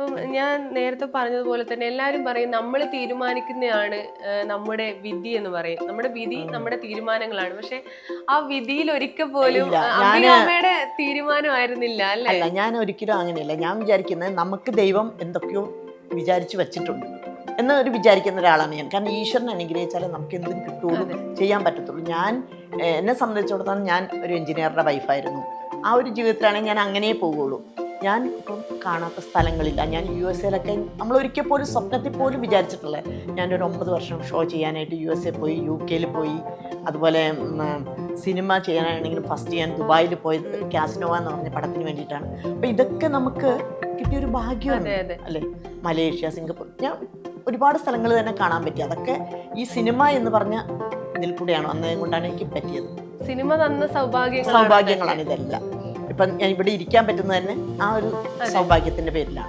ഇപ്പം ഞാൻ നേരത്തെ പറഞ്ഞതുപോലെ തന്നെ എല്ലാരും പറയും നമ്മൾ തീരുമാനിക്കുന്നതാണ് നമ്മുടെ വിധി എന്ന് പറയും. നമ്മുടെ വിധി നമ്മുടെ തീരുമാനങ്ങളാണ്. പക്ഷെ ആ വിധിയിൽ ഒരിക്കൽ പോലും അമ്മയുടെ തീരുമാനമായിരുന്നില്ല അല്ലേ? അല്ല, ഞാൻ ഒരിക്കലും അങ്ങനെയല്ല. ഞാൻ വിചാരിക്കുന്നത് നമുക്ക് ദൈവം എന്തൊക്കെയോ വിചാരിച്ചു വെച്ചിട്ടുണ്ട് എന്ന് വിചാരിക്കുന്ന ഒരാളാണ് ഞാൻ. കാരണം ഈശ്വരൻ അനുഗ്രഹിച്ചാലേ നമുക്ക് എന്തും കിട്ടുള്ളൂ, ചെയ്യാൻ പറ്റത്തുള്ളൂ. എന്നെ സംബന്ധിച്ചിടത്തോളം ഞാൻ ഒരു എഞ്ചിനീയറുടെ വൈഫായിരുന്നു. ആ ഒരു ജീവിതത്തിലാണെങ്കിൽ ഞാൻ അങ്ങനെ പോവുള്ളൂ. ഞാൻ ഇപ്പം കാണാത്ത സ്ഥലങ്ങളില്ല. ഞാൻ USA നമ്മൾ ഒരിക്കൽ പോലും സ്വപ്നത്തിൽ പോലും വിചാരിച്ചിട്ടുള്ളത്. ഞാനൊരു 9 വർഷം ഷോ ചെയ്യാനായിട്ട് USA പോയി, UK പോയി. അതുപോലെ സിനിമ ചെയ്യാനാണെങ്കിലും ഫസ്റ്റ് ഞാൻ ദുബായിൽ പോയത് കാസിനോവ എന്ന് പറഞ്ഞ പടത്തിന് വേണ്ടിയിട്ടാണ്. അപ്പം ഇതൊക്കെ നമുക്ക് കിട്ടിയൊരു ഭാഗ്യമാണ് അല്ലേ. മലേഷ്യ, സിംഗപ്പൂർ, ഞാൻ ഒരുപാട് സ്ഥലങ്ങൾ തന്നെ കാണാൻ പറ്റി. അതൊക്കെ ഈ സിനിമ എന്ന് പറഞ്ഞ ഇതിൽ കൂടെയാണ് വന്നതും കൊണ്ടാണ് എനിക്ക് പറ്റിയത്. സിനിമ തന്ന സൗഭാഗ്യങ്ങളാണ് ഇതെല്ലാം. ഇപ്പം ഞാൻ ഇവിടെ ഇരിക്കാൻ പറ്റുന്നത് തന്നെ ആ ഒരു സൗഭാഗ്യത്തിന്റെ പേരിലാണ്.